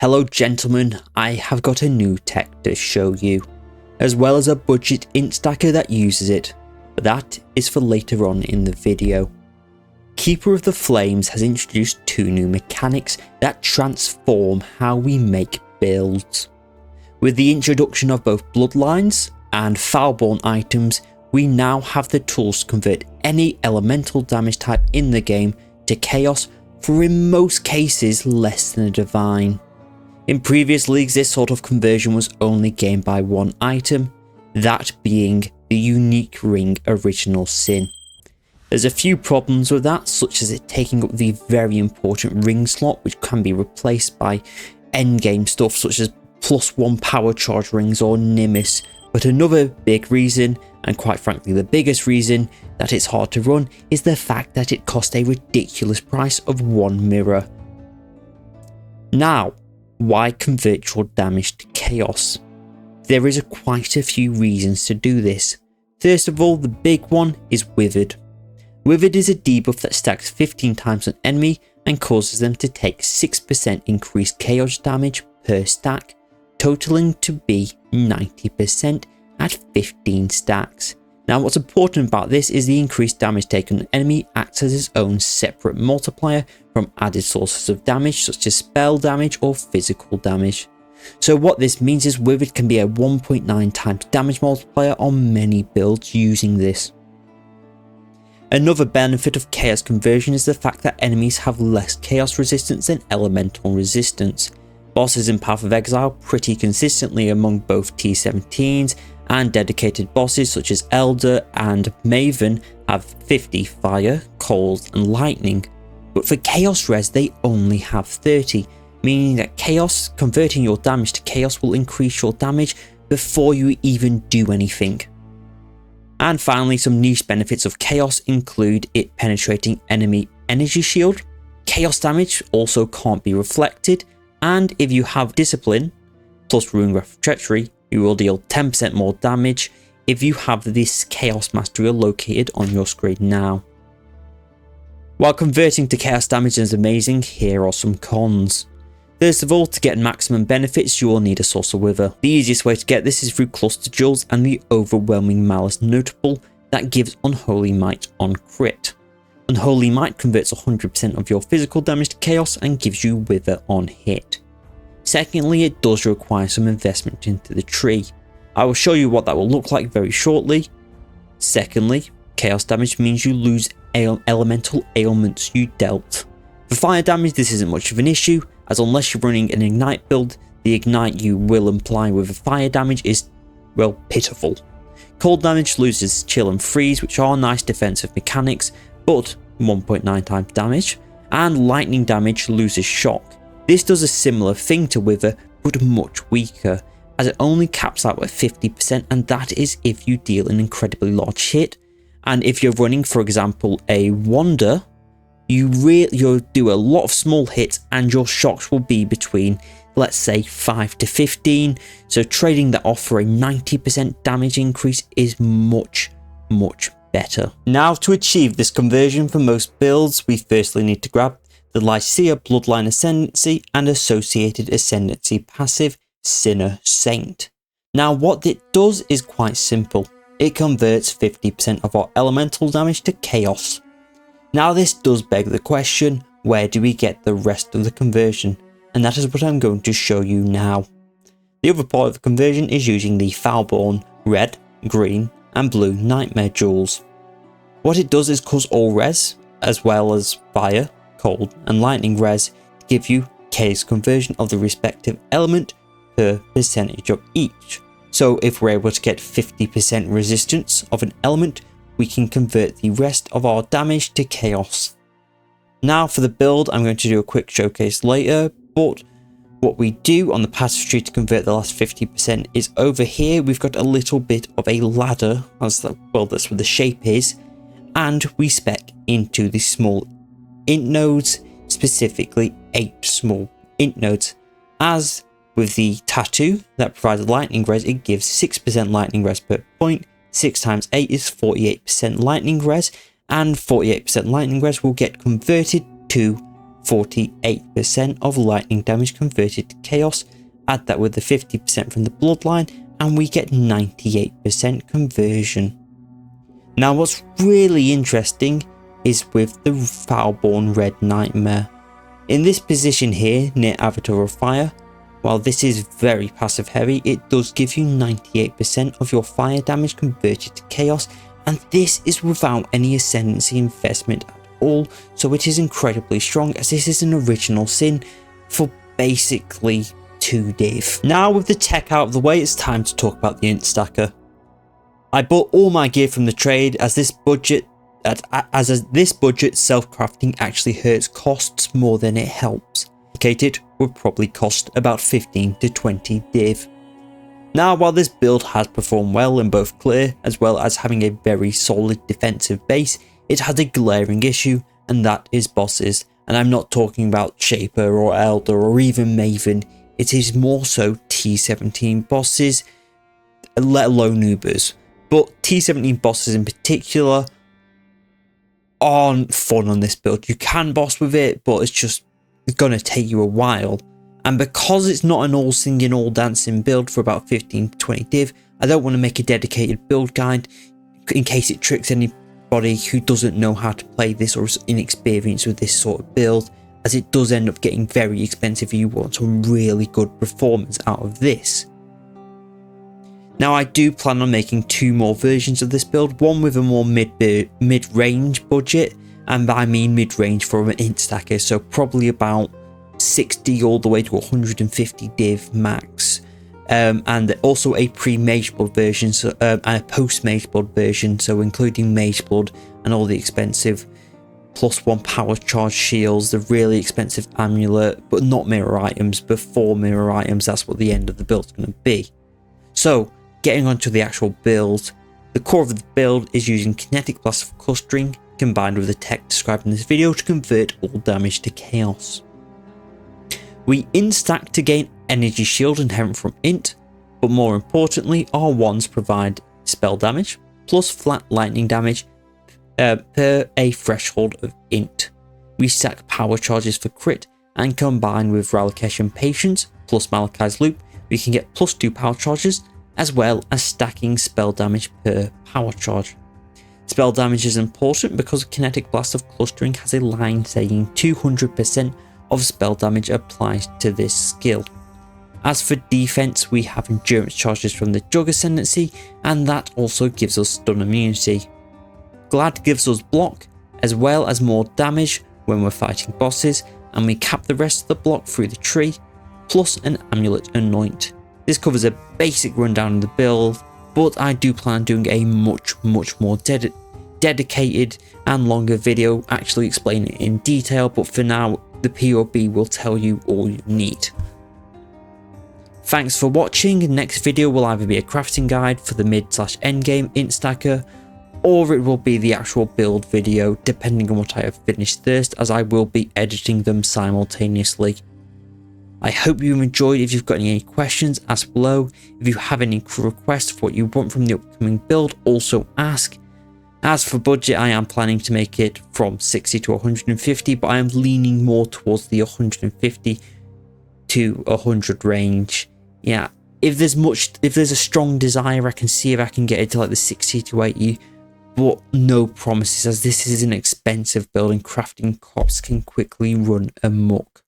Hello gentlemen, I have got a new tech to show you, as well as a budget int stacker that uses it, but that is for later on in the video. Keeper of the Flames has introduced two new mechanics that transform how we make builds. With the introduction of both Bloodlines and Foulborn items, we now have the tools to convert any elemental damage type in the game to Chaos for in most cases less than a Divine. In previous leagues, this sort of conversion was only gained by one item, that being the unique ring Original Sin. There's a few problems with that, such as it taking up the very important ring slot, which can be replaced by endgame stuff such as +1 power charge rings or Nimbus. But another big reason, and quite frankly the biggest reason, that it's hard to run is the fact that it costs a ridiculous price of 1 mirror. Now, why convert your damage to Chaos? There is quite a few reasons to do this. First of all, the big one is Withered. Withered is a debuff that stacks 15 times an enemy and causes them to take 6% increased Chaos damage per stack, totaling to be 90% at 15 stacks. Now what's important about this is the increased damage taken on an enemy acts as its own separate multiplier from added sources of damage such as spell damage or physical damage. So what this means is Withered can be a 1.9 times damage multiplier on many builds using this. Another benefit of Chaos conversion is the fact that enemies have less Chaos resistance than elemental resistance. Bosses in Path of Exile pretty consistently among both T17s and dedicated bosses such as Elder and Maven have 50 fire, cold and lightning, but for Chaos res they only have 30, meaning that converting your damage to Chaos will increase your damage before you even do anything. And finally, some niche benefits of Chaos include it penetrating enemy energy shield, Chaos damage also can't be reflected, and if you have Discipline plus Rune Wrath of Treachery, you will deal 10% more damage if you have this Chaos Mastery located on your screen now. While converting to Chaos damage is amazing, here are some cons. First of all, to get maximum benefits you will need a Source of Wither. The easiest way to get this is through Cluster Jewels and the Overwhelming Malice Notable that gives Unholy Might on crit. Unholy Might converts 100% of your physical damage to Chaos and gives you Wither on hit. Secondly, it does require some investment into the tree. I will show you what that will look like very shortly. Secondly, Chaos damage means you lose elemental ailments you dealt. For fire damage this isn't much of an issue, as unless you're running an Ignite build, the Ignite you will imply with a fire damage is, well, pitiful. Cold damage loses Chill and Freeze, which are nice defensive mechanics, but 1.9 times damage, and lightning damage loses Shock. This does a similar thing to Wither, but much weaker, as it only caps out at 50%, and that is if you deal an incredibly large hit. And if you're running, for example, a Wander, you'll do a lot of small hits and your shocks will be between, let's say, 5 to 15, so trading that off for a 90% damage increase is much better. Now, to achieve this conversion for most builds, we firstly need to grab the Lycia Bloodline Ascendancy and associated Ascendancy passive Sinner Saint. Now what it does is quite simple. It converts 50% of our elemental damage to Chaos. Now this does beg the question, where do we get the rest of the conversion? And that is what I'm going to show you now. The other part of the conversion is using the Foulborn red, green and blue Nightmare Jewels. What it does is cause all res, as well as fire, cold and lightning res, to give you Chaos conversion of the respective element per percentage of each. So if we're able to get 50% resistance of an element, we can convert the rest of our damage to Chaos. Now for the build, I'm going to do a quick showcase later, but what we do on the passive tree to convert the last 50% is over here we've got a little bit of a ladder, that's where the shape is, and we spec into the small int nodes, specifically 8 small int nodes. As with the tattoo that provides lightning res, it gives 6% lightning res per point. 6 times 8 is 48% lightning res, and 48% lightning res will get converted to 48% of lightning damage converted to chaos. Add that with the 50% from the bloodline and we get 98% conversion. Now what's really interesting is with the Foulborn Red Nightmare. In this position here near Avatar of Fire, while this is very passive heavy, it does give you 98% of your fire damage converted to chaos, and this is without any ascendancy investment at all, so it is incredibly strong as this is an original sin for basically 2 div. Now with the tech out of the way, it's time to talk about the int stacker. I bought all my gear from the trade as this budget self-crafting actually hurts costs more than it helps. It would probably cost about 15 to 20 div. Now while this build has performed well in both clear as well as having a very solid defensive base, it has a glaring issue, and that is bosses. And I'm not talking about Shaper or Elder or even Maven, it is more so T17 bosses, let alone Ubers. But T17 bosses in particular aren't fun on this build. You can boss with it, but it's gonna take you a while. And because it's not an all singing, all dancing build for about 15 to 20 div, I don't want to make a dedicated build guide in case it tricks anybody who doesn't know how to play this or is inexperienced with this sort of build, as it does end up getting very expensive if you want some really good performance out of this. Now I do plan on making 2 more versions of this build, one with a more mid-range budget, and I mean mid-range for an int stacker, so probably about 60 all the way to 150 div max, and also a pre-Mage Blood version and a post-Mage Blood version, so including Mage Blood and all the expensive +1 power charge shields, the really expensive amulet, but not mirror items. Before mirror items, that's what the end of the build is going to be. So getting onto the actual build, the core of the build is using Kinetic Blast of Clustering combined with the tech described in this video to convert all damage to chaos. We instack to gain energy shield inherent from int, but more importantly R1s provide spell damage plus flat lightning damage per a threshold of int. We stack power charges for crit, and combined with Ralakeshan Patience plus Malachi's Loop, we can get +2 power charges as well as stacking spell damage per power charge. Spell damage is important because Kinetic Blast of Clustering has a line saying 200% of spell damage applies to this skill. As for defense, we have endurance charges from the Jug Ascendancy, and that also gives us stun immunity. Glad gives us block as well as more damage when we're fighting bosses, and we cap the rest of the block through the tree plus an amulet anoint. This covers a basic rundown of the build, but I do plan on doing a much more dedicated and longer video actually explaining it in detail, but for now the POB will tell you all you need. Thanks for watching. Next video will either be a crafting guide for the mid/endgame int stacker, or it will be the actual build video depending on what I have finished first, as I will be editing them simultaneously. I hope you've enjoyed. If you've got any questions, ask below. If you have any requests for what you want from the upcoming build, also ask. As for budget, I am planning to make it from 60 to 150, but I am leaning more towards the 150 to 100 range. Yeah, if there's a strong desire, I can see if I can get it to like the 60 to 80, but no promises, as this is an expensive build and crafting costs can quickly run amok.